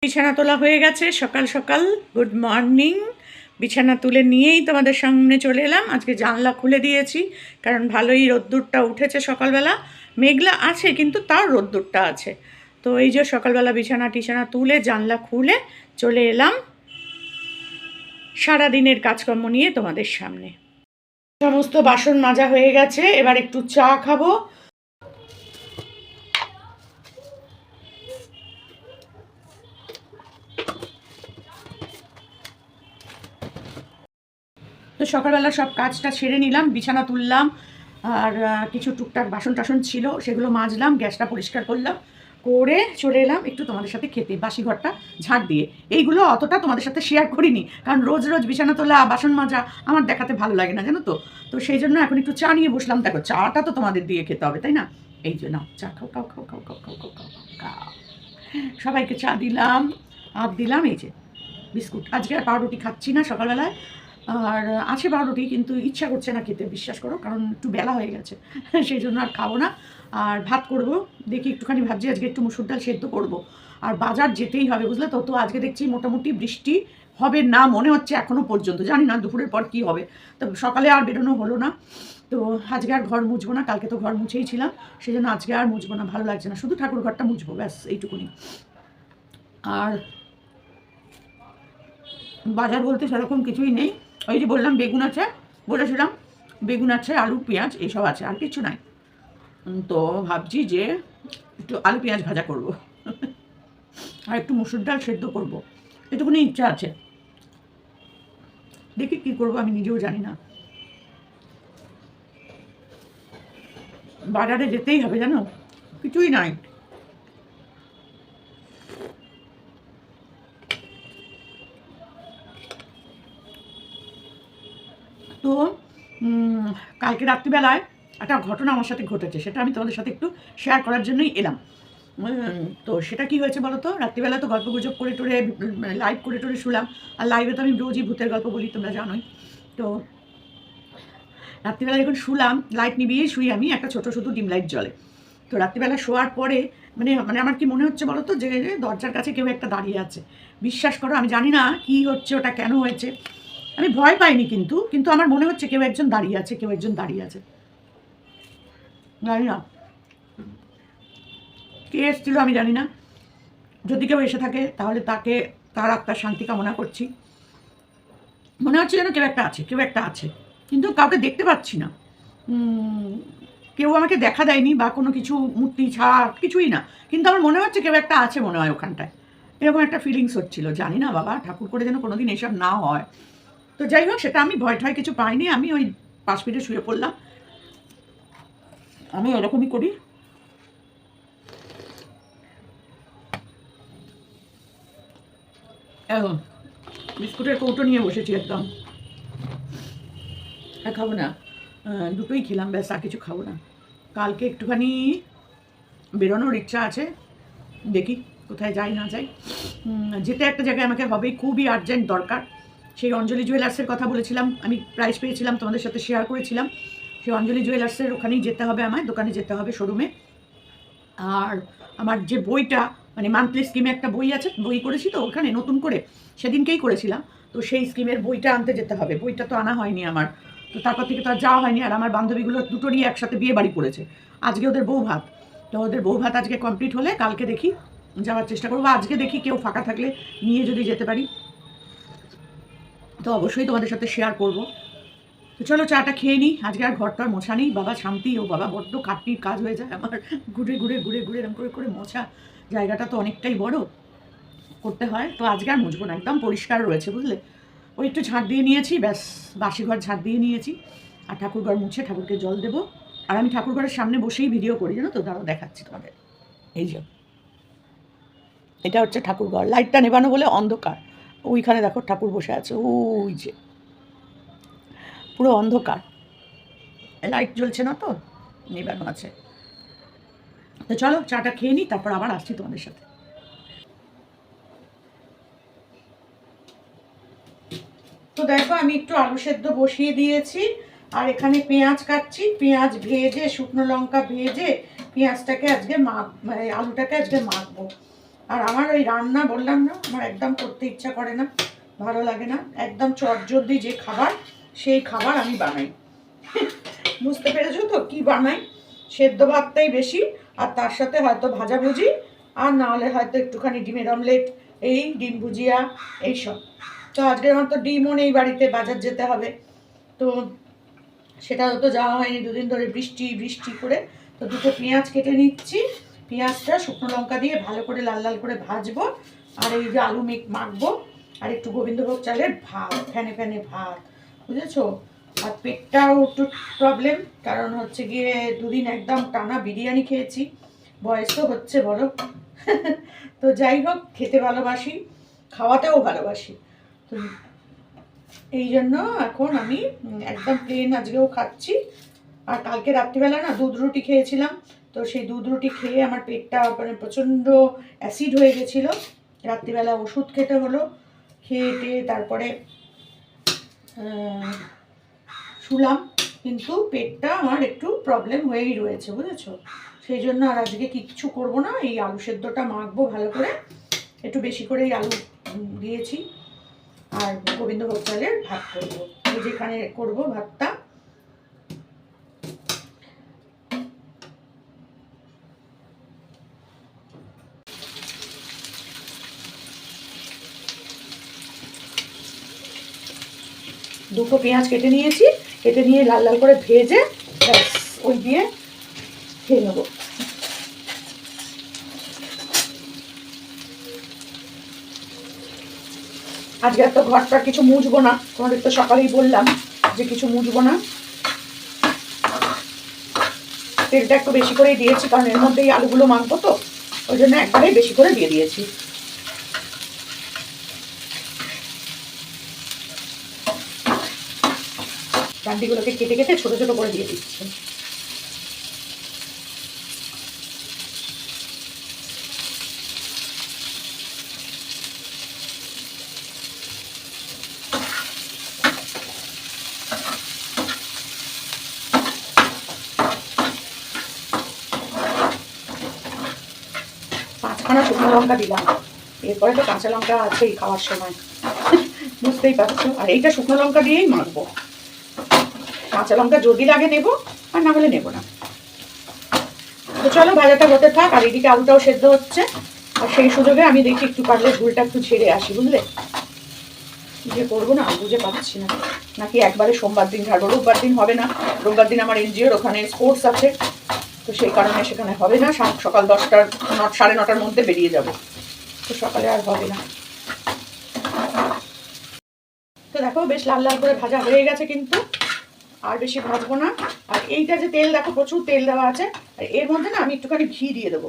বিছানা তোলা হয়ে গেছে সকাল সকাল। Good morning. বিছানা তুলে নিয়েই তোমাদের সামনে চলে এলাম। আজকে জানলা খুলে দিয়েছি কারণ ভালোই রোদ্দুরটা উঠেছে সকালবেলা। মেঘলা আছে কিন্তু তার রোদ্দুরটা আছে। তো এই যে সকালবেলা বিছানা টিছানা তুলে জানলা খুলে চলে এলাম সারাদিনের কাজকর্ম নিয়ে তোমাদের সামনে। সমস্ত বাসন মাজা হয়ে গেছে, এবার একটু চা খাবো। তো সকালবেলা সব কাজটা সেরে নিলাম, বিছানা তুললাম, আর কিছু টুকটাক বাসন টাসন ছিল সেগুলো মাজলাম, গ্যাসটা পরিষ্কার করলাম, করে চলে এলাম একটু তোমাদের সাথে খেতে, বাসি ঘরটা ঝাড় দিয়ে। এইগুলো অতটা তোমাদের সাথে শেয়ার করিনি কারণ রোজ রোজ বিছানা তোলা বাসন মাজা আমার দেখাতে ভালো লাগে না, জানো তো। তো সেই জন্য এখন একটু চা নিয়ে বসলাম। দেখো চাটা তো তোমাদের দিয়ে খেতে হবে, তাই না? এই জন্য চা খাও খাও খাও খাও খাও খাও খাও খাও খাও। সবাইকে চা দিলাম, আর দিলাম এই যে বিস্কুট। আজকে আর পাউরুটি খাচ্ছি না সকালবেলায়, আর আছে পাউরুটি কিন্তু ইচ্ছা করছে না খেতে, বিশ্বাস করো, কারণ একটু বেলা হয়ে গেছে সেই জন্য আর খাবো না। আর ভাত করব, দেখি একটুখানি ভাবছি আজকে একটু মুসুর ডাল সেদ্ধ করবো। আর বাজার যেতেই হবে, বুঝলে তো। তো আজকে দেখছি মোটামুটি বৃষ্টি হবে না মনে হচ্ছে এখনও পর্যন্ত, জানি না দুপুরের পর কি হবে। তো সকালে আর বেরোনো হলো না, তো আজকে আর ঘর মুছবো না, কালকে তো ঘর মুছেই ছিলাম, সেই জন্য আজকে আর মুছবো না, ভালো লাগছে না, শুধু ঠাকুর ঘরটা মুছবো, ব্যাস এইটুকুনি। আর বাজার বলতে সেরকম কিছুই নেই, ওই যে বললাম বেগুন আছে, বলেছিলাম বেগুন আছে, আলু পেঁয়াজ এইসব আছে, আর কিছু নাই। তো ভাবছি যে একটু আলু পেঁয়াজ ভাজা করব আর একটু মুসুর ডাল সেদ্ধ করব, এটুকুনি ইচ্ছা আছে। দেখি কী করবো, আমি নিজেও জানি না। বাজারে যেতেই হবে, জানো, কিছুই নাই। তো কালকে রাত্রিবেলায় একটা ঘটনা আমার সাথে ঘটেছে, সেটা আমি তোমাদের সাথে একটু শেয়ার করার জন্যই এলাম। তো সেটা কি হয়েছে বলো তো। রাত্রিবেলা তো গল্প গুজব করে টোরে লাইভ করে টোরে শুলাম, আর লাইভে তো আমি রোজই ভূতের গল্প বলি, তোমরা জানোই। তো রাত্রিবেলা যখন শুলাম, লাইট নিভিয়েই শুই আমি, একটা ছোটো শুধু ডিম লাইট জ্বলে। তো রাত্রিবেলা শোয়ার পরে মানে মানে আমার কি মনে হচ্ছে বলো তো, যে দরজার কাছে কেউ একটা দাঁড়িয়ে আছে। বিশ্বাস করো আমি জানি না কী হচ্ছে, ওটা কেন হয়েছে, আমি ভয় পাইনি, কিন্তু কিন্তু আমার মনে হচ্ছে কেউ একজন দাঁড়িয়ে আছে, কেউ একজন দাঁড়িয়ে আছে, জানি না কে এসেছিলো, আমি জানি না। যদি কেউ এসে থাকে তাহলে তাকে, তার আত্মার শান্তি কামনা করছি। মনে হচ্ছে যেন কেউ একটা আছে, কেউ একটা আছে, কিন্তু কাউকে দেখতে পাচ্ছি না। কেউ আমাকে দেখা দেয়নি বা কোনো কিছু মূর্তি ছাড় কিছুই না, কিন্তু আমার মনে হচ্ছে কেউ একটা আছে মনে হয় ওখানটায়, এরকম একটা ফিলিংস হচ্ছিল। জানি না বাবা, ঠাকুর করে যেন কোনোদিন এসব না হয়। তো যাই হোক, সেটা আমি ভয় ঠয় কিছু পাইনি, আমি ওই পাশ ফিরে শুয়ে পড়লাম। আমি ওরকমই করি। এখন বিস্কুটের কৌটো নিয়ে বসেছি একদম, আর খাবো না, দুটোই খেলাম, ব্যাস, আর কিছু খাবো না। কালকে একটুখানি বেরোনোর ইচ্ছা আছে, দেখি কোথায় যাই না যাই। যেতে একটা জায়গায় আমাকে হবেই, খুবই আর্জেন্ট দরকার। সেই অঞ্জলি জুয়েলার্সের কথা বলেছিলাম, আমি প্রাইস পেয়েছিলাম, তোমাদের সাথে শেয়ার করেছিলাম। সেই অঞ্জলি জুয়েলার্সের ওখানেই যেতে হবে আমায়, দোকানে যেতে হবে, শোরুমে। আর আমার যে বইটা, মানে মান্থলি স্কিমে একটা বই আছে, বই করেছি তো ওখানে নতুন করে, সেদিনকেই করেছিলাম। তো সেই স্কিমের বইটা আনতে যেতে হবে, বইটা তো আনা হয়নি আমার। তো তারপর থেকে তো আর যাওয়া হয়নি। আর আমার বান্ধবীগুলো দুটোরই একসাথে বিয়ে বাড়ি পড়েছে, আজকে ওদের বউ ভাত। তো ওদের বউ ভাত আজকে কমপ্লিট হলে কালকে দেখি যাওয়ার চেষ্টা করবো। আজকে দেখি কেউ ফাঁকা থাকলে নিয়ে যদি যেতে পারি তো অবশ্যই তোমাদের সাথে শেয়ার করব। তো চলো চাটা খেয়ে নিই, আজকে আর ঘরটা মোছা নেই, বাবা শান্তি। ও বাবা, বড্ড কাটপির কাজ হয়ে যায় আমার, ঘুরে ঘুরে ঘুরে ঘুরে এরকম করে করে মোছা, জায়গাটা তো অনেকটাই বড়, করতে হয়। তো আজকে আর মুছবো না, একদম পরিষ্কার রয়েছে, বুঝলে। ওই একটু ঝাঁট দিয়ে নিয়েছি, ব্যাস, বাসি ঘর ঝাঁট দিয়ে নিয়েছি। আর ঠাকুর ঘর মুছে ঠাকুরকে জল দেবো। আর আমি ঠাকুর ঘরের সামনে বসেই ভিডিও করি, জানো তো, দাঁড়াও দেখাচ্ছি তোমাদের। এই যে এটা হচ্ছে ঠাকুর ঘর, লাইটটা নেবানো বলে অন্ধকার। ওইখানে দেখো ঠাকুর বসে আছে, ওই যে পুরো অন্ধকার, লাইট জ্বলছে না তো, নেবানো আছে। তো চলো চাটা খেয়ে নিই, তারপর আবার আসছি তোমাদের সাথে। তো দেখো আমি একটু আলু সেদ্ধ বসিয়ে দিয়েছি, আর এখানে পেঁয়াজ কাটছি, পেঁয়াজ ভেজে, শুকনো লঙ্কা ভেজে পেঁয়াজটাকে আজকে আলুটাকে আজকে মাখবো। আর আমার ওই রান্না বললাম না, আমার একদম করতে ইচ্ছা করে না, ভালো লাগে না, একদম চটজলদি যে খাবার সেই খাবার আমি বানাই। বুঝতে পেরেছো তো কি বানাই? সেদ্ধ ভাতটাই বেশি, আর তার সাথে হয়তো ভাজাভুজি, আর না হলে হয়তো একটুখানি ডিমের অমলেট, এই ডিম ভুজিয়া এইসব। তো আজকে আমার তো ডিমও নেই বাড়িতে, বাজার যেতে হবে। তো সেটাও তো যাওয়া হয়নি, দুদিন ধরে বৃষ্টি বৃষ্টি করে। তো দুটো পেঁয়াজ কেটে নিচ্ছি, পেঁয়াজটা শুকনো লঙ্কা দিয়ে ভালো করে লাল লাল করে ভাজবো। আর এই যে আলু মাখবো, আর একটু গোবিন্দভোগ চালের ভাত, ফ্যানে ফ্যানে ভাত, বুঝেছো? আর পেটটাও একটু প্রবলেম, কারণ হচ্ছে গিয়ে দুদিন একদম টানা বিরিয়ানি খেয়েছি। বয়স তো হচ্ছে বলো। তো যাই হোক, খেতে ভালোবাসি, খাওয়াতেও ভালোবাসি। তো এই জন্য এখন আমি একদম প্লেন আজকেও খাচ্ছি। আর কালকে রাত্রিবেলা না দুধ রুটি খেয়েছিলাম, তো সেই দুধ রুটি খেয়ে আমার পেটটা মানে প্রচণ্ড অ্যাসিড হয়ে গেছিলো। রাত্রিবেলা ওষুধ খেতে হলো, খেয়ে টেয়ে তারপরে শুলাম, কিন্তু পেটটা আমার একটু প্রবলেম হয়েই রয়েছে, বুঝেছো? সেই জন্য আর আজকে কিচ্ছু করবো না, এই আলু সেদ্ধটা মাখবো ভালো করে, একটু বেশি করেই আলু দিয়েছি। আর গোবিন্দভোগ চালের ভাত করবো, যেখানে করবো ভাতটা। দুটো পেঁয়াজ কেটে নিয়েছি, কেটে নিয়ে লাল লাল করে ভেজে ব্যাস ওই দিয়ে খেয়ে নেবো। আজকে তো ঘরটার কিছু মুছবো না, তোমাদের তো সকালেই বললাম যে কিছু মুছবো না। তেলটা একটু বেশি করেই দিয়েছি, কারণ এর মধ্যেই আলুগুলো মাখবো, তো ওই জন্য একবারেই বেশি করে দিয়ে দিয়েছি। ডান্ডিগুলোকে কেটে কেটে ছোট ছোট করে দিয়ে দিচ্ছি। পাঁচখানা শুকনো লঙ্কা দিলাম, এরপরে তো কাঁচা লঙ্কা আছেই খাওয়ার সময়, বুঝতেই পারছো। আর এইটা শুকনো লঙ্কা দিয়েই মাখবো, কাঁচা লঙ্কা যদি লাগে নেবো, আর না হলে নেবো না। তো চলো ভাজাটা হতে থাক, আর এদিকে আলুটাও সেদ্ধ হচ্ছে। আর সেই সুযোগে আমি দেখি একটু পারলে ঝুলটা একটু ছেড়ে আসি, বুঝলে? যে করবো না বুঝে পাচ্ছি না, নাকি একবারে সোমবার দিন ঝাড়বো, রোববার দিন হবে না। রোববার দিন আমার এনজিওর ওখানে স্পোর্টস আছে, তো সেই কারণে সেখানে হবে না। সকাল 10টার 9:30টার মধ্যে বেরিয়ে যাব, তো সকালে আর হবে না। তো দেখো বেশ লাল লাল করে ভাজা হয়ে গেছে, কিন্তু আর বেশি ভাজবো না। আর এইটা যে তেল দেখো, প্রচুর তেল দেওয়া আছে, আর এর মধ্যে না আমি একটুখানি ঘি দিয়ে দেবো,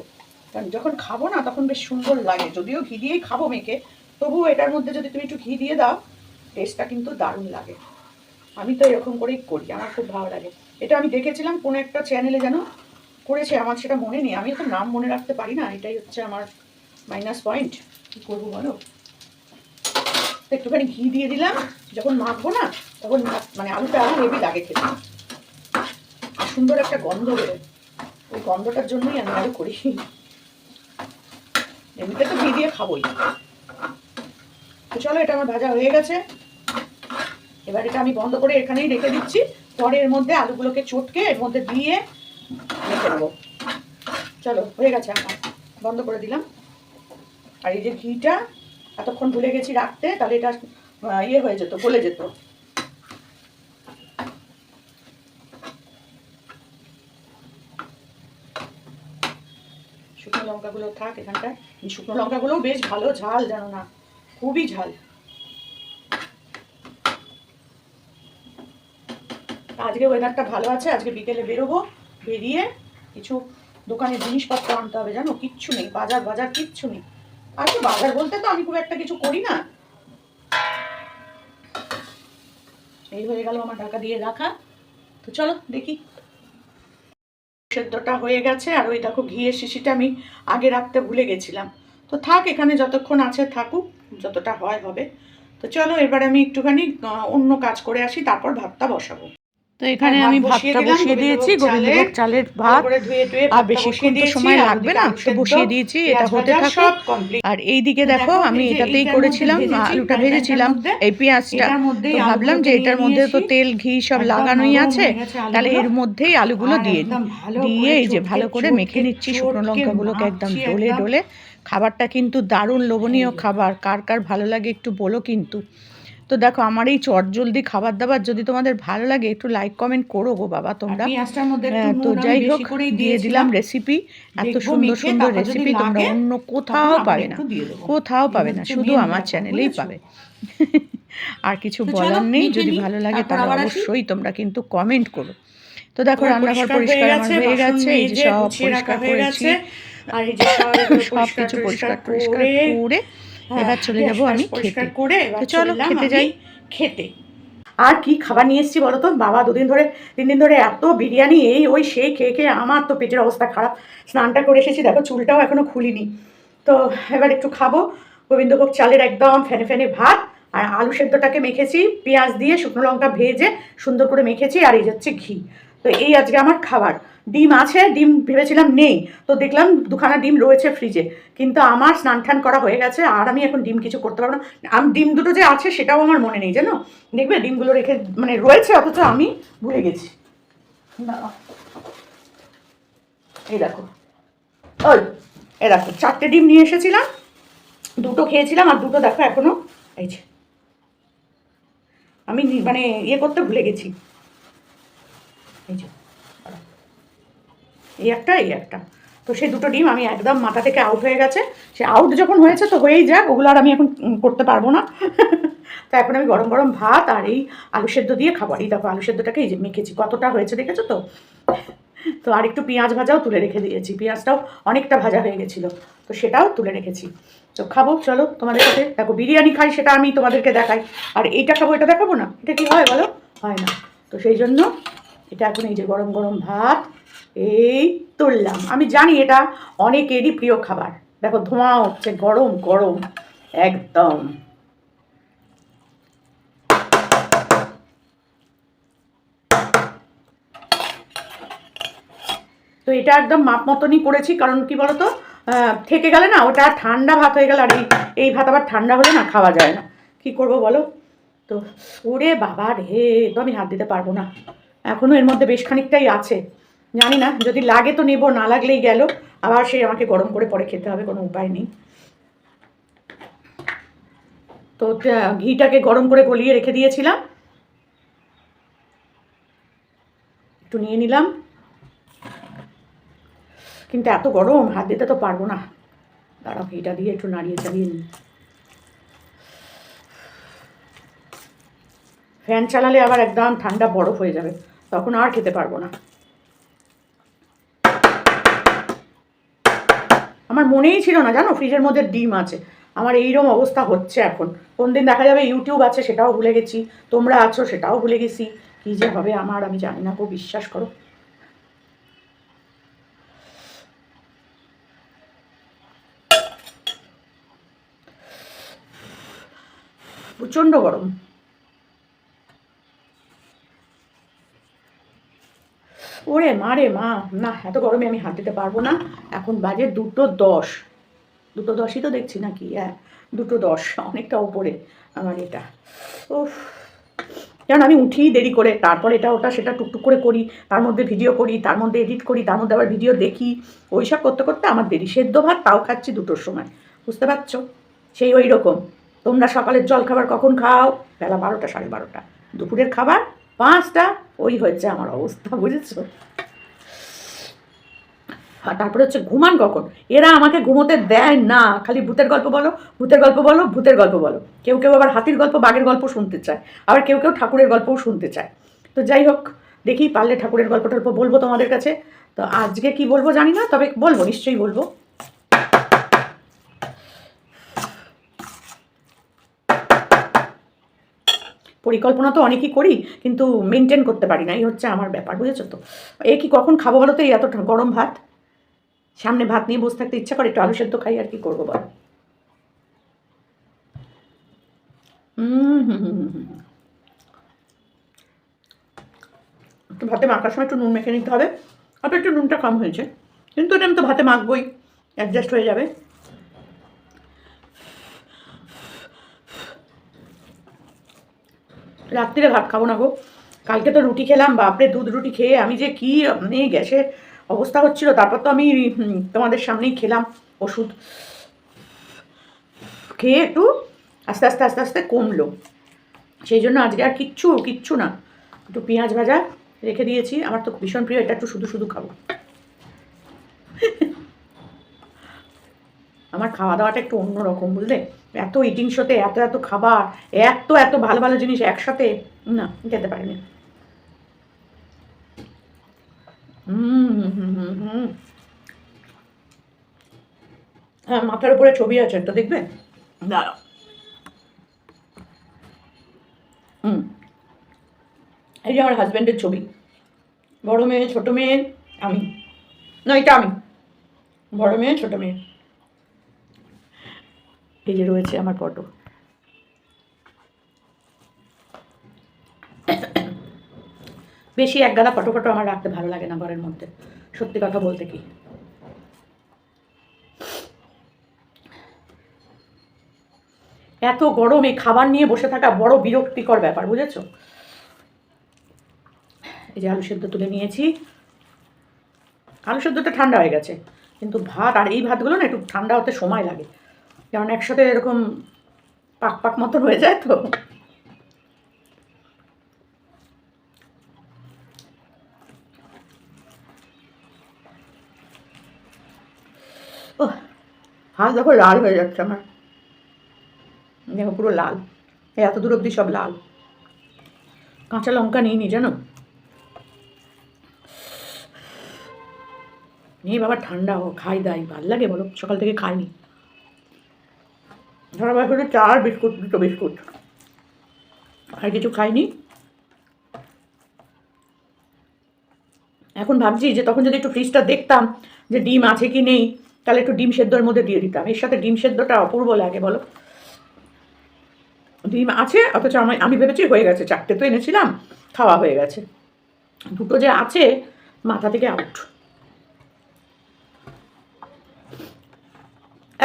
কারণ যখন খাবো না তখন বেশ সুন্দর লাগে। যদিও ঘি দিয়েই খাবো মেখে, তবুও এটার মধ্যে যদি তুমি একটু ঘি দিয়ে দাও, টেস্টটা কিন্তু দারুণ লাগে। আমি তো এরকম করেই করি, আমার খুব ভালো লাগে। এটা আমি দেখেছিলাম কোনো একটা চ্যানেলে যেন করেছে, আমার সেটা মনে নেই, আমি তো নাম মনে রাখতে পারি না, এটাই হচ্ছে আমার মাইনাস পয়েন্ট। কী করবো বলো? একটুখানি ঘি দিয়ে দিলাম, যখন মাখবো না তখন মানে আলুটা আরও হেভি লাগে খেতে, আর সুন্দর একটা গন্ধ বেরোয়। ওই গন্ধটার জন্যই আমি আরও করি, এমনিতে তো ঘি দিয়ে খাবোই। তো চলো, এটা আমার ভাজা হয়ে গেছে, এবার এটা আমি বন্ধ করে এখানেই রেখে দিচ্ছি। পরে এর মধ্যে আলুগুলোকে চটকে এর মধ্যে দিয়ে রেখে দেবো। চলো, হয়ে গেছে, আমার বন্ধ করে দিলাম। আর এই যে ঘিটা এতক্ষণ ভুলে গেছি রাখতে, তাহলে এটা ইয়ে হয়ে যেত, গলে যেত। শুকনো লঙ্কাগুলো থাক এখানটায়, শুকনো লঙ্কাগুলোও বেশ ভালো ঝাল, জানো না, খুবই ঝাল। আজকে ওয়েদারটা ভালো আছে, আজকে বিকেলে বেরোবো, বেরিয়ে কিছু দোকানের জিনিসপত্র আনতে হবে, জানো, কিচ্ছু নেই, বাজার বাজার কিচ্ছু নেই। আর তো বাজার বলতে তো আমি খুব একটা কিছু করি না। এই হয়ে গেল আমার ঢাকা দিয়ে রাখা। তো চলো দেখি। সেদ্ধটা হয়ে গেছে, আর ওই দেখো ঘিয়ের শিশিটা আমি আগে রাখতে ভুলে গেছিলাম। তো থাক এখানে, যতক্ষণ আছে থাকুক, যতটা হয় হবে। তো চলো এবার আমি একটুখানি অন্য কাজ করে আসি, তারপর ভাতটা বসাবো। তো এখানে আমি ভাতটা বসিয়ে দিয়েছি, গোবিন্দভোগ চালের ভাত। আর বেশিক্ষণ তো সময় লাগবে না, তো বসিয়ে দিয়েছি, এটা হতে থাকুক। আর এই দিকে দেখো আমি এটাতেই করেছিলাম, আলুটা ভেজেছিলাম, এই পেঁয়াজটা। তো ভাবলাম যে এটার মধ্যে তো তেল ঘি সব লাগানোই আছে, তাহলে এর মধ্যেই আলুগুলো দিয়ে নিই। দিয়ে এই যে ভালো করে মেখে নিচ্ছি শুকনো লঙ্কাগুলোকে একদম ডলে ডলে। খাবারটা কিন্তু দারুণ লোভনীয় খাবার, কার কার ভালো লাগে একটু বলো কিন্তু। তো দেখো আমার এই চটজলদি খাবার দাবার যদি তোমাদের ভালো লাগে একটু লাইক কমেন্ট করো গো বাবা তোমরা। তো যাই হোক, দিয়ে দিলাম রেসিপি, এত সুন্দর সুন্দর রেসিপি তোমরা অন্য কোথাও পাবে না, কোথাও পাবে না, শুধু আমার চ্যানেলেই পাবে। আর কিছু বলার নেই, যদি ভালো লাগে তাহলে অবশ্যই তোমরা কিন্তু কমেন্ট করো। তো দেখো রান্নাঘর পরিষ্কার আমার হয়ে গেছে, এই যে সব পরিষ্কার করেছি, আর এই যে সব কিছু পরিষ্কার টরিষ্কার করে এবার চলে যাব আমি খেতে। তো চলো খেতে যাই। খেতে আর কি খাবার নিয়ে এসেছি বলো তো বাবা, 3 দিন ধরে এত বিরিয়ানি এই ওই সেই খেয়ে খেয়ে আমার তো পেটের অবস্থা খারাপ। স্নানটা করে এসেছি, দেখো চুলটাও এখনো খুলিনি। তো এবার একটু খাবো গোবিন্দভোগ চালের একদম ফেনে ফেনে ভাত, আর আলু সেদ্ধটাকে মেখেছি পেঁয়াজ দিয়ে, শুকনো লঙ্কা ভেজে সুন্দর করে মেখেছি, আর এই হচ্ছে ঘি। তো এই আজকে আমার খাবার। ডিম আছে, ডিম ভেবেছিলাম নেই, তো দেখলাম 2খানা ডিম রয়েছে ফ্রিজে, কিন্তু আমার স্নান টান করা হয়ে গেছে, আর আমি এখন ডিম কিছু করতে পারবো না। ডিম দুটো যে আছে সেটাও আমার মনে নেই জানো, দেখবে ডিমগুলো রেখে মানে রয়েছে অথচ আমি ভুলে গেছি। না এই দেখো, ওই এই দেখো 4টে ডিম নিয়ে এসেছিলাম, 2টো খেয়েছিলাম, আর 2টো দেখো এখনো এই যে আমি মানে ইয়ে করতে ভুলে গেছি। এই যে এই একটা এই একটা, তো সেই 2টো ডিম আমি একদম মাথা থেকে আউট হয়ে গেছে। সে আউট যখন হয়েছে তো হয়েই যাক, ওগুলো আর আমি এখন করতে পারবো না। তো এখন আমি গরম গরম ভাত আর এই আলু সেদ্ধ দিয়ে খাবো। এই দেখো আলু সেদ্ধটাকে এই যে মেখেছি, কতটা হয়েছে দেখেছো তো। তো আর একটু পেঁয়াজ ভাজাও তুলে রেখে দিয়েছি, পেঁয়াজটাও অনেকটা ভাজা হয়ে গেছিলো, তো সেটাও তুলে রেখেছি। তো খাবো চলো তোমাদের সাথে। দেখো বিরিয়ানি খাই সেটা আমি তোমাদেরকে দেখাই, আর এইটা খাবো এটা দেখাবো না, এটা কি হয় বলো, হয় না। তো সেই জন্য এটা এখন এই যে গরম গরম ভাত এই তুললাম। আমি জানি এটা অনেকেরই প্রিয় খাবার, দেখো ধোঁয়া হচ্ছে গরম গরম একদম। তো এটা একদম মাপ মতনই করেছি, কারণ কি বলতো থেকে গেলে না ওটা ঠান্ডা ভাত হয়ে গেল, আর এই ভাত আবার ঠান্ডা হলে না খাওয়া যায় না, কি করব বলো। তো ওরে বাবা রে, তো আমি হাত দিতে পারবো না, এখনও এর মধ্যে বেশ খানিকটাই আছে, জানি না যদি লাগে তো নেবো, না লাগলেই গেল, আবার সেই আমাকে গরম করে পরে খেতে হবে, কোনো উপায় নেই। তো ঘিটাকে গরম করে গলিয়ে রেখে দিয়েছিলাম, একটু নিয়ে নিলাম, কিন্তু এত গরম হাত দিতে তো পারবো না, দাঁড়াও ঘিটা দিয়ে একটু নাড়িয়ে চালিয়ে নিই। ফ্যান চালালে আবার একদম ঠান্ডা বরফ হয়ে যাবে, তখন আর খেতে পারবো না। আমার মনেই ছিল না জানো ফ্রিজের মধ্যে ডিম আছে, আমার এইরকম অবস্থা হচ্ছে এখন। কোন দিন দেখা যাবে ইউটিউব আছে সেটাও ভুলে গেছি, তোমরা আছো সেটাও ভুলে গেছি, কী যে হবে আমার আমি জানি না, খুব বিশ্বাস করো। প্রচণ্ড গরম। ওরে মা রে মা, না এত গরমে আমি হাত দিতে পারবো না। এখন বাজে 2:10, 2:10ই তো দেখছি নাকি, হ্যাঁ 2:10, অনেকটা ওপরে আমার এটা। উফ, যেন আমি উঠি দেরি করে, তারপর এটা ওটা সেটা টুকটুক করে করি, তার মধ্যে ভিডিও করি, তার মধ্যে এডিট করি, তার মধ্যে আবার ভিডিও দেখি, ওইসব করতে করতে আমার দেরি। সেদ্ধ ভাত তাও খাচ্ছি 2টোর সময়, বুঝতে পারছো, সেই ওই রকম। তোমরা সকালের জল খাবার কখন খাও, বেলা 12টা 12:30, দুপুরের খাবার 5টা, ওই হচ্ছে আমার অবস্থা, বুঝেছো। আর তারপরে হচ্ছে ঘুমান কখন, এরা আমাকে ঘুমোতে দেয় না, খালি ভূতের গল্প বলো, ভূতের গল্প বলো, ভূতের গল্প বলো। কেউ কেউ আবার হাতির গল্প বাঘের গল্প শুনতে চায়, আবার কেউ কেউ ঠাকুরের গল্পও শুনতে চায়। তো যাই হোক, দেখি পারলে ঠাকুরের গল্প টল্প বলবো তোমাদের কাছে। তো আজকে কি বলবো জানি না, তবে বলবো, নিশ্চয়ই বলবো। পরিকল্পনা তো অনেকই করি, কিন্তু মেনটেন করতে পারি না, এই হচ্ছে আমার ব্যাপার, বুঝেছো তো। এ কি কখন খাবো বলো তো, এই এত গরম ভাত, সামনে ভাত নিয়ে বসে থাকতে ইচ্ছা করে, একটু আলু সেদ্ধ খাই, আর কি করবো বল। হুম হুম হুম হুম ভাতে মাখার সময় একটু নুন মেখে নিতে হবে। অল্প একটু নুনটা কম হয়েছে, কিন্তু এটা আমি তো ভাতে মাখবই, অ্যাডজাস্ট হয়ে যাবে। রাত্রিরে ভাত খাবো না গো, কালকে তো রুটি খেলাম, বাপরে দুধ রুটি খেয়ে আমি যে কি গ্যাসের অবস্থা হচ্ছিল। তারপর তো আমি তোমাদের সামনেই খেলাম ওষুধ খেয়ে, একটু আস্তে আস্তে আস্তে আস্তে কমলো। সেই জন্য আজকে আর কিচ্ছু না, একটু পেঁয়াজ ভাজা রেখে দিয়েছি, আমার তো ভীষণ প্রিয়, এটা একটু শুধু শুধু খাবো। আমার খাওয়া দাওয়াটা একটু অন্যরকম, বুঝলে? এত ইটিং শোতে এত এত খাবার, এত এত ভালো ভালো জিনিস একসাথে না, খেতে পারিনি। হ্যাঁ, মাথার উপরে ছবি আছে, একটা দেখবে, দাঁড়াও। এই যে আমার হাজব্যান্ডের ছবি, বড় মেয়ে ছোট মেয়ে আমি, না এটা আমি, বড় মেয়ে ছোট মেয়ে, এই যে রয়েছে আমার ফটো। বেশি একগাদা ফটো ফটো আমার রাখতে ভালো লাগে না ঘরের মধ্যে, সত্যি কথা বলতে কি। এত গরমে খাবার নিয়ে বসে থাকা বড় বিরক্তিকর ব্যাপার, বুঝেছো? এই যে আলু সেদ্ধ তুলে নিয়েছি, আলু সেদ্ধটা ঠান্ডা হয়ে গেছে, কিন্তু ভাত, আর এই ভাতগুলো না একটু ঠান্ডা হতে সময় লাগে, যেমন একসাথে এরকম পাক পাক মতন হয়ে যায় তো। ও, হাত দেখো লাল হয়ে যাচ্ছে আমার, দেখো পুরো লাল, এত দূর অব্দি সব লাল। কাঁচা লঙ্কা নিয়ে জানো, নিয়ে বাবা ঠান্ডা ও খাই দাই, ভাল লাগে বলো? সকাল থেকে খাইনি, ধরো করে চা আর বিস্কুট, দুটো বিস্কুট, আর কিছু খাইনি। এখন ভাবছি যে তখন যদি একটু ফ্রিজটা দেখতাম যে ডিম আছে কি নেই, তাহলে একটু ডিম সেদ্ধর মধ্যে দিয়ে দিতাম, এর সাথে ডিম সেদ্ধটা অপূর্ব লাগে বলো। ডিম আছে, অথচ আমি ভেবেছি হয়ে গেছে, 4টে তো এনেছিলাম, খাওয়া হয়ে গেছে, দুটো যে আছে মাথা থেকে আউট।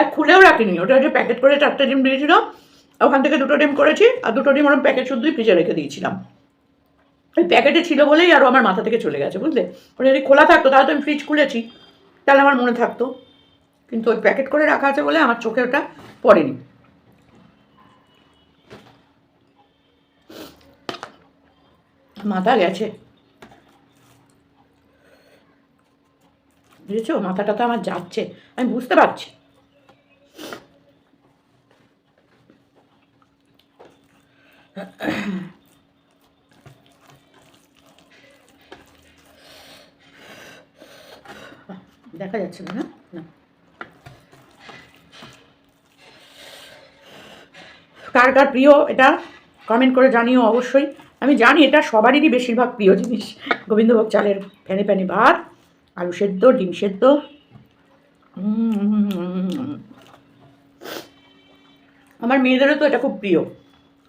এক খুলেও রাখিনি, ওটা যে প্যাকেট করে 4টে ডিম দিয়েছিল, ওখান থেকে 2টো ডিম করেছি, আর 2টো ডিম ওরকম প্যাকেট শুদ্ধই ফ্রিজে রেখে দিয়েছিলাম। ওই প্যাকেটে ছিল বলেই আরও আমার মাথা থেকে চলে গেছে, বুঝলে? ওটা যদি খোলা থাকতো তাহলে তো আমি ফ্রিজ খুলেছি, তাহলে আমার মনে থাকতো, কিন্তু ওই প্যাকেট করে রাখা আছে বলে আমার চোখে ওটা পড়েনি। মাথা গেছে, বুঝেছো? মাথাটা তো আমার যাচ্ছে, আমি বুঝতে পারছি। দেখা যাচ্ছে না, না না। কার কার প্রিয় এটা কমেন্ট করে জানিও অবশ্যই। আমি জানি এটা সবারই বেশিরভাগ প্রিয় জিনিস, গোবিন্দভোগ চালের ফেনে ফেনে ভাত, আলু সেদ্ধ, ডিম সেদ্ধ। আমার মেয়েদেরও তো এটা খুব প্রিয়।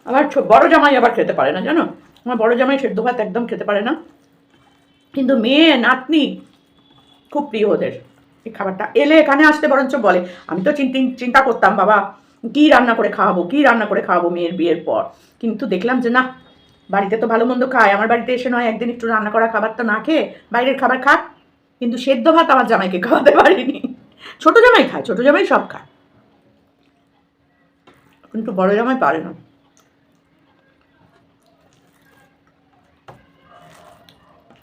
আমার বড় জামাই আবার খেতে পারে না, জানো? আমার বড় জামাই সেদ্ধ ভাত একদম খেতে পারে না, কিন্তু মেয়ে নাতনি খুব প্রিয় ওদের এই খাবারটা। এলে এখানে আসতে বরঞ্চ বলে, আমি তো চিন্তা করতাম বাবা কী রান্না করে খাওয়াবো মেয়ের বিয়ের পর, কিন্তু দেখলাম যে না, বাড়িতে তো ভালো মন্দ খায়, আমার বাড়িতে এসে নয় একদিন একটু রান্না করা খাবার তো না খেয়ে বাইরের খাবার খাক, কিন্তু সেদ্ধ ভাত আমার জামাইকে খাওয়াতে পারিনি। ছোটো জামাই খায়, ছোটো জামাই সব খায়, কিন্তু বড় জামাই পারে না।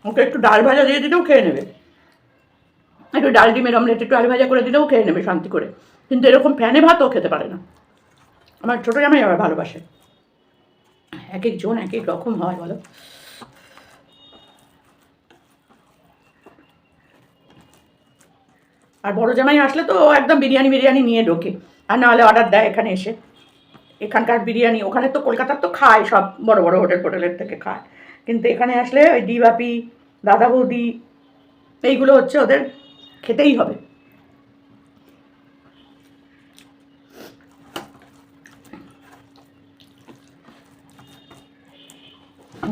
ওকে একটু ডাল ভাজা দিয়ে দিলেও খেয়ে নেবে, একটু ডাল ডিমের অমলেট, একটু আলু ভাজা করে দিলেও খেয়ে নেবে শান্তি করে, কিন্তু এরকম ফ্যানে ভাতও খেতে পারে না। আমার ছোটো জামাই আবার ভালোবাসে। এক একজন এক এক রকম হয় বলো। আর বড় জামাই আসলে তো একদম বিরিয়ানি নিয়ে ঢোকে, আর নাহলে অর্ডার দেয় এখানে এসে। এখানকার বিরিয়ানি, ওখানে তো কলকাতার তো খায় সব, বড় বড় হোটেলের থেকে খায়, কিন্তু এখানে আসলে ওই ডি বাপি, দাদা বৌদি, এইগুলো হচ্ছে ওদের খেতেই হবে।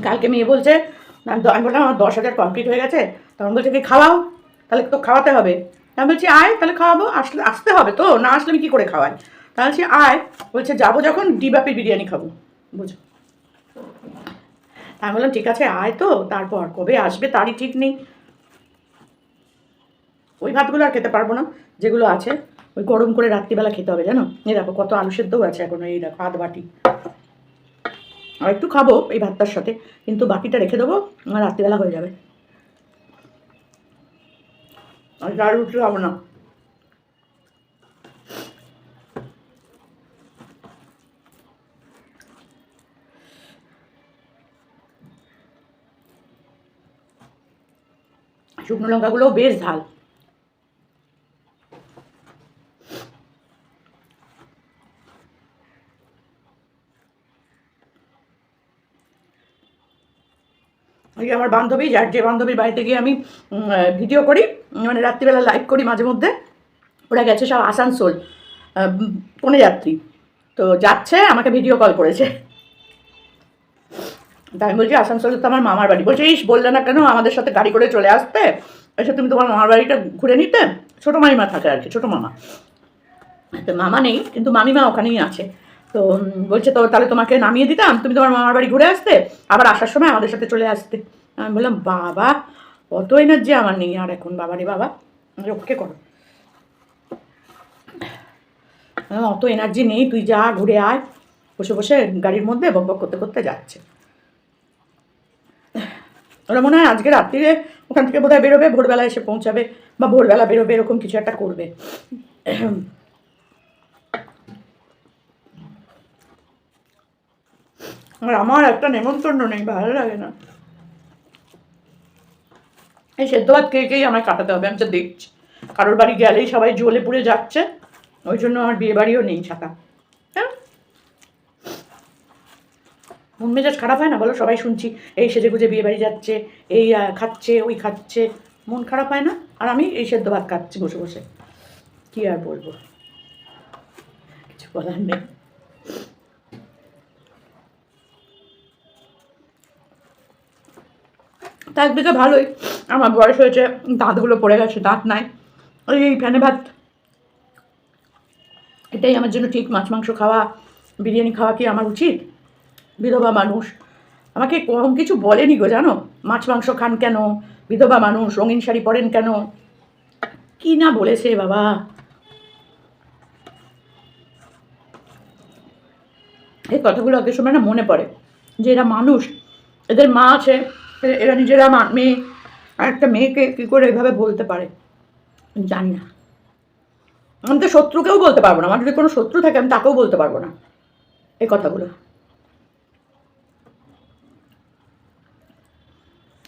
কালকে মেয়ে বলছে আমি বললাম আমার 10,000 কমপ্লিট হয়ে গেছে। তখন বলছে কি খাওয়াও, তাহলে তো খাওয়াতে হবে। আমি বলছি আয় তাহলে খাওয়াবো, আসতে হবে তো, না আসলে আমি কী করে খাওয়াই। তাহলে বলছি আয়, বলছে যাবো যখন ডিবাপির বিরিয়ানি খাবো, বুঝো। আমি বললাম ঠিক আছে আয়, তো তারপর কবে আসবে তারই ঠিক নেই। ওই ভাতগুলো আর খেতে পারবো না, যেগুলো আছে ওই গরম করে রাত্রিবেলা খেতে হবে, জানো। এই দেখো কত আলু সেদ্ধও আছে এখনো, এই দেখো আধ বাটি। আর একটু খাবো এই ভাতটার সাথে, কিন্তু বাকিটা রেখে দেবো, আমার রাত্রিবেলা হয়ে যাবে। আর ডাল রুটি খাবো না। শুকনো লঙ্কাগুলোও বেশ ঝাল। ওই আমার বান্ধবী, যে বান্ধবীর বাড়িতে গিয়ে আমি ভিডিও করি, মানে রাত্রিবেলা লাইভ করি মাঝে মধ্যে, ওরা গেছে সব আসানসোল, কনে যাত্রী, তো যাচ্ছে আমাকে ভিডিও কল করেছে। তাই আমি বলছি আসানসোলে তো আমার মামার বাড়ি। বলছে ইস বললে না কেন আমাদের সাথে গাড়ি করে চলে আসতে, এসে তুমি তোমার মামার বাড়িটা ঘুরে নিতে। ছোটো মামিমা থাকে আর কি, ছোটো মামা, তো মামা নেই কিন্তু মামিমা ওখানেই আছে। তো বলছে তো তাহলে তোমাকে নামিয়ে দিতাম, তুমি তোমার মামার বাড়ি ঘুরে আসতে, আবার আসার সময় আমাদের সাথে চলে আসতে। আমি বললাম বাবা অত এনার্জি আমার নেই আর এখন, বাবারে বাবা রক্ষে করো, অত এনার্জি নেই, তুই যা ঘুরে আয়। বসে বসে গাড়ির মধ্যে বক বক করতে করতে যাচ্ছে। ওরা মনে হয় আজকে রাত্রিরে ওখান থেকে বোধহয় বেরোবে, ভোরবেলা এসে পৌঁছাবে, বা ভোরবেলা বেরোবে, এরকম কিছু একটা করবে। আর আমার একটা নেমন্তন্ন নেই, ভালো লাগে না। এই সেদ্ধ ভাত খেয়ে আমার কাটাতে হবে, আমি তো দেখছি কারোর বাড়ি গেলেই সবাই জ্বলে পুড়ে যাচ্ছে, ওই জন্য আমার বিয়ে বাড়িও নেই ছাতা। হ্যাঁ, মন মেজাজ খারাপ হয় না বলো, সবাই শুনছি এই সেজে গুজে বিয়ে বাড়ি যাচ্ছে, এই খাচ্ছে ওই খাচ্ছে, মন খারাপ হয় না? আর আমি এই সেদ্ধ ভাত খাচ্ছি বসে বসে, কি আর বলবো, কিছু বলার নেই। তা একদিকে ভালোই, আমার বয়স হয়েছে, দাঁতগুলো পড়ে গেছে, দাঁত নাই, ওই এই ফ্যানে ভাত, এটাই আমার জন্য ঠিক। মাছ মাংস খাওয়া, বিরিয়ানি খাওয়া কি আমার উচিত? বিধবা মানুষ, আমাকে কম কিছু বলেনি গো, জানো। মাছ মাংস খান কেন, বিধবা মানুষ, রঙিন শাড়ি পরেন কেন, কি না বলেছে বাবা। এই কথাগুলো আগের সময় না মনে পড়ে, যে এরা মানুষ, এদের মা আছে, এরা নিজেরা মেয়ে, আর একটা মেয়েকে কী করে এভাবে বলতে পারে জানি না। আমি তো শত্রুকেও বলতে পারবো না, আমার যদি কোনো শত্রু থাকে আমি তাকেও বলতে পারবো না এই কথাগুলো।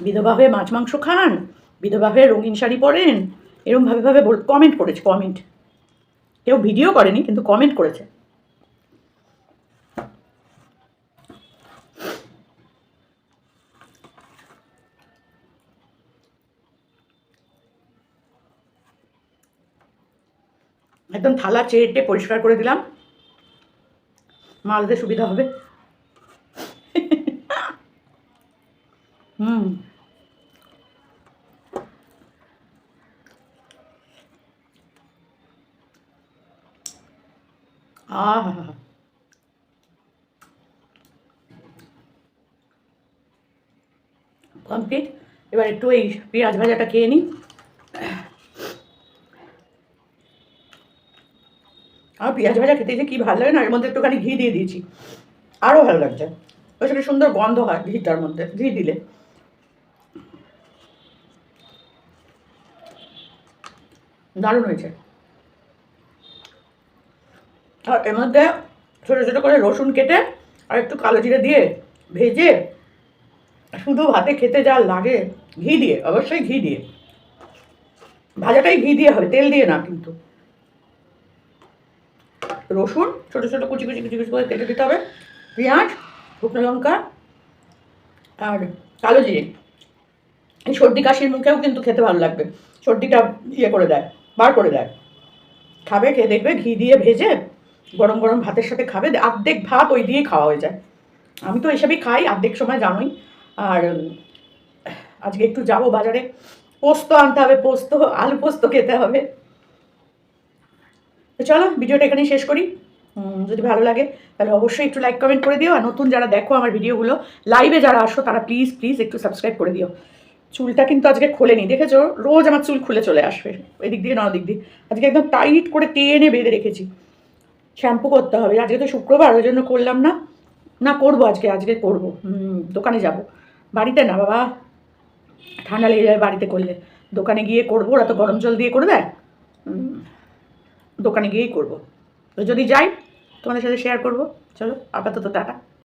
বিধবা হয়ে মাছ মাংস খান, বিধবা হয়ে রঙিন শাড়ি পরেন, এরকমভাবে কমেন্ট করেছে, কমেন্ট, কেউ ভিডিও করেনি কিন্তু কমেন্ট করেছে। একদম থালা চেটে পরিষ্কার করে দিলাম, মালতে সুবিধা হবে। হুম, আহা, কমপ্লিট। এবার একটু এই পেঁয়াজ ভাজাটা খেয়ে নিই। আর পেঁয়াজ ভাজা খেতে যে কী ভালো লাগে না, এর মধ্যে একটুখানি ঘি দিয়ে দিয়েছি, আরও ভালো লাগছে। ওই সেটা সুন্দর গন্ধ হয় ঘিটার মধ্যে, ঘি দিলে দারুণ হয়েছে। আর এর মধ্যে ছোটো ছোটো করে রসুন কেটে আর একটু কালো জিরে দিয়ে ভেজে শুধু ভাতে খেতে যা লাগে, ঘি দিয়ে, অবশ্যই ঘি দিয়ে, ভাজাটাই ঘি দিয়ে হবে, তেল দিয়ে না কিন্তু। রসুন ছোটো ছোটো কুচি কুচি কুচি কুচি করে কেটে দিতে হবে, পেঁয়াজ, শুকনো লঙ্কা আর কালো জিরে। এই সর্দি কাশির মুখেও কিন্তু খেতে ভালো লাগবে, সর্দিটা ইয়ে করে দেয়, বার করে দেয়। খাবে, খেয়ে দেখবে ঘি দিয়ে ভেজে গরম গরম ভাতের সাথে খাবে, অর্ধেক ভাত ওই দিয়েই খাওয়া হয়ে যায়। আমি তো এসবই খাই অর্ধেক সময়, জানোই। আর আজকে একটু যাব বাজারে, পোস্ত আনতে হবে, পোস্ত, আলু পোস্ত খেতে হবে। তো চলো ভিডিওটা এখানেই শেষ করি। যদি ভালো লাগে তাহলে অবশ্যই একটু লাইক কমেন্ট করে দিও, আর নতুন যারা দেখো আমার ভিডিওগুলো, লাইভে যারা আসো তারা প্লিজ প্লিজ একটু সাবস্ক্রাইব করে দিও। চুলটা কিন্তু আজকে খোলেনি, দেখেছো? রোজ আমার চুল খুলে চলে আসবে এদিক দিয়ে না ওদিক দিয়ে, আজকে একদম টাইট করে টেনে বেঁধে রেখেছি। শ্যাম্পু করতে হবে, আজকে তো শুক্রবার, ওই জন্য করলাম না। না করবো আজকে করবো। দোকানে যাব, বাড়িতে না বাবা, ঠান্ডা লেগে যাবে বাড়িতে করলে। দোকানে গিয়ে করবো, ওরা তো গরম জল দিয়ে করে দেয়, দোকানে গিয়েই করবো। তো যদি যাই তোমাদের সাথে শেয়ার করবো। চলো আপাতত টাটা।